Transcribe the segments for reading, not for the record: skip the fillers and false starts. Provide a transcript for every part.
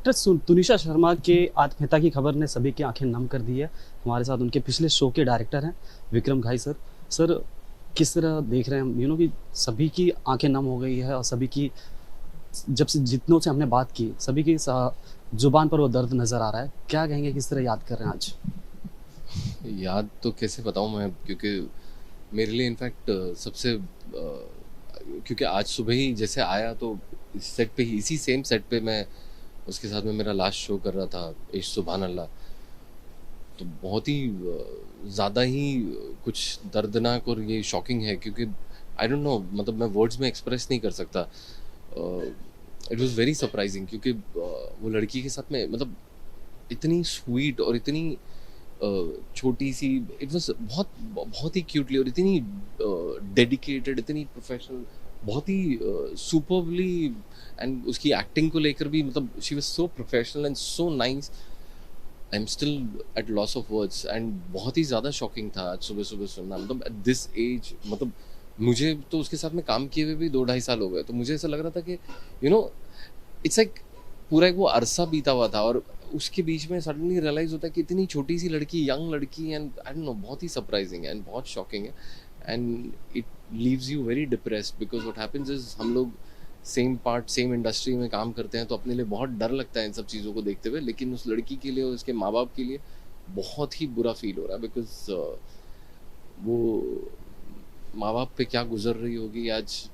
Actress Tunisha Sharma के आत्महत्या की खबर ने सभी की आंखें नम कर दी है। हमारे साथ उनके पिछले शो के डायरेक्टर हैं विक्रम घाई सर। सर, किस तरह देख रहे हैं हम कि सभी की आंखें नम हो गई है और सभी की जब से जितनों से हमने बात की सभी की जुबान पर वो दर्द नजर आ रहा है। क्या कहेंगे, किस तरह याद कर रहे हैं आज? याद तो कैसे बताऊं मैं, क्योंकि मेरे लिए इनफैक्ट सबसे क्योंकि आज सुबह ही जैसे आया तो इस सेट पे ही, इसी सेम सेट पे मैं उसके साथ में मेरा लास्ट शो कर रहा था, इश्क सुभान अल्लाह। तो बहुत ही ज़्यादा ही कुछ दर्दनाक और ये शॉकिंग है, क्योंकि आई डोंट नो, मतलब मैं वर्ड्स में एक्सप्रेस नहीं कर सकता। इट वाज वेरी सरप्राइजिंग, क्योंकि वो लड़की के साथ में, मतलब इतनी स्वीट और इतनी छोटी सी, इट वाज बहुत बहुत ही क्यूटली, और इतनी डेडिकेटेड, इतनी प्रोफेशनल, बहुत ही सुपरबली। एंड उसकी एक्टिंग को लेकर भी, मतलब she was so professional and so nice. I am still at loss of words, and बहुत ही ज़्यादा शॉकिंग था आज सुबह सुबह सुनना, मतलब एट दिस एज। मतलब मुझे तो उसके साथ में काम किए हुए भी 2 ढाई साल हो गए, तो मुझे ऐसा लग रहा था कि यू नो इट्स लाइक पूरा एक वो अरसा बीता हुआ था, और उसके बीच में सडनली रियलाइज होता है कि इतनी छोटी सी लड़की, यंग लड़की, एंड आई डोंट नो, बहुत ही सरप्राइजिंग है एंड बहुत शॉकिंग है। And it leaves you very depressed, because what happens is, हम लोग सेम पार्ट सेम इंडस्ट्री में काम करते हैं, तो अपने लिए बहुत डर लगता है इन सब चीज़ों को देखते हुए, लेकिन उस लड़की के लिए और उसके माँ बाप के लिए बहुत ही बुरा फील हो रहा है, बिकॉज वो माँ बाप पे क्या गुजर रही होगी आज,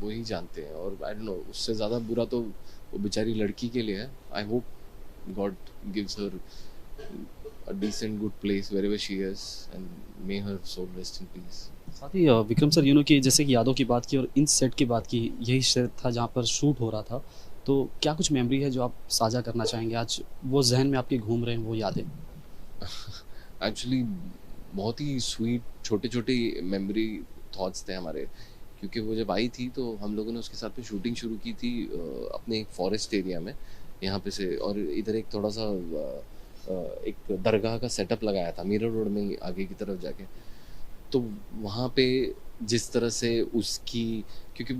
वो ही जानते हैं। और आई डोंट नो, उससे ज़्यादा बुरा तो वो बेचारी लड़की के लिए है। I hope God gives her a decent good place wherever she is, and may her soul rest in peace. साथ ही विक्रम सर, कि जैसे कि यादों की बात की और इन सेट की बात की, यही सेट था जहाँ पर शूट हो रहा था। तो क्या कुछ मेमोरी है जो आप साझा करना चाहेंगे आज, वो जहन में आपके घूम रहे हैं वो यादें? एक्चुअली बहुत ही स्वीट छोटे छोटे मेमोरी थॉट्स थे हमारे, क्योंकि वो जब आई थी तो हम लोगों ने उसके साथ में शूटिंग शुरू की थी अपने एक फॉरेस्ट एरिया में, यहाँ पे से, और इधर एक थोड़ा सा एक दरगाह का सेटअप लगाया था मीरा रोड में ही आगे की तरफ जाके। तो वहाँ पे जिस तरह से उसकी, क्योंकि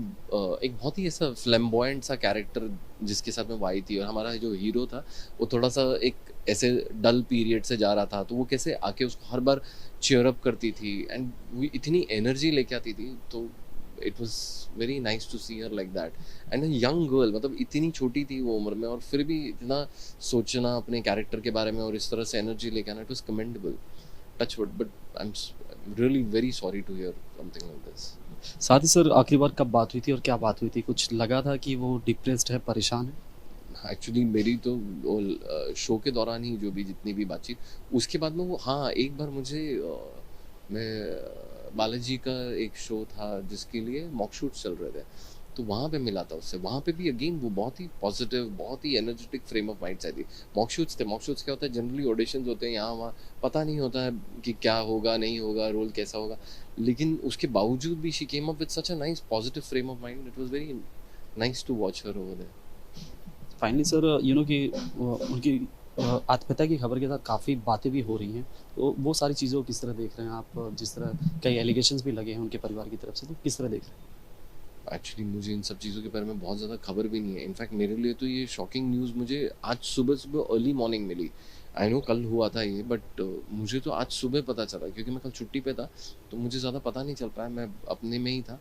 एक बहुत ही ऐसा फ्लैम्बॉयंट सा कैरेक्टर जिसके साथ में वो आई थी, और हमारा जो हीरो था वो थोड़ा सा एक ऐसे डल पीरियड से जा रहा था, तो वो कैसे आके उसको हर बार चीयर अप करती थी, एंड वो इतनी एनर्जी लेके आती थी। तो it was very nice to see her like that, and a young girl, मतलब इतनी छोटी थी वो उम्र में, और फिर भी इतना सोचना अपने कैरेक्टर के बारे में और इस तरह से एनर्जी लेके आना, it was commendable. Touch wood, but I am really very sorry to hear something like this. साथ ही सर, आखिरी बार कब बात हुई थी और क्या बात हुई थी? कुछ लगा था कि वो डिप्रेस्ड है, परेशान है? एक्चुअली मेरी तो वो शो के दौरान ही जो भी जितनी भी बातचीत, उसके बाद में वो, हाँ, एक बार मुझे मैं बालाजी का एक शो था जिसके लिए मॉक शूट्स चल रहे थे, तो वहाँ पे मिला था उससे। वहाँ पे भी अगेन वो बहुत ही पॉजिटिव, बहुत ही एनर्जेटिक फ्रेम ऑफ माइंड से आई थी। मॉक शूट्स थे, मॉक शूट्स क्या होता है, जनरली ऑडिशंस होते हैं यहाँ वहाँ, पता नहीं होता है कि क्या होगा नहीं होगा, रोल कैसा होगा, लेकिन उसके बावजूद भी she came up with such a nice positive frame of mind. It was very nice to watch her over there. Finally sir, कि उनकी आत्महत्या की खबर के साथ काफ़ी बातें भी हो रही हैं। तो वो सारी चीज़ों को किस तरह देख रहे हैं आप? जिस तरह कई एलिगेशंस भी लगे हैं उनके परिवार की तरफ से, तो किस तरह देख रहे हैं? एक्चुअली मुझे इन सब चीज़ों के बारे में बहुत ज़्यादा खबर भी नहीं है। इनफैक्ट मेरे लिए तो ये शॉकिंग न्यूज़ मुझे आज सुबह सुबह अर्ली मॉर्निंग मिली। आई नो कल हुआ था ये, बट मुझे तो आज सुबह पता चला, क्योंकि मैं कल छुट्टी पे था, तो मुझे ज़्यादा पता नहीं चल पाया, मैं अपने में ही था।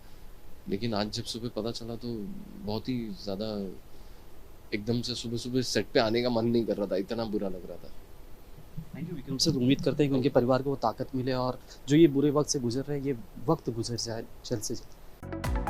लेकिन आज जब सुबह पता चला तो बहुत ही ज़्यादा, एकदम से सुबह सुबह सेट पे आने का मन नहीं कर रहा था, इतना बुरा लग रहा था। Thank you Vikram sir. उम्मीद करते हैं कि उनके परिवार को वो ताकत मिले और जो ये बुरे वक्त से गुजर रहे हैं, ये वक्त गुजर जाए जल्द से जल्द।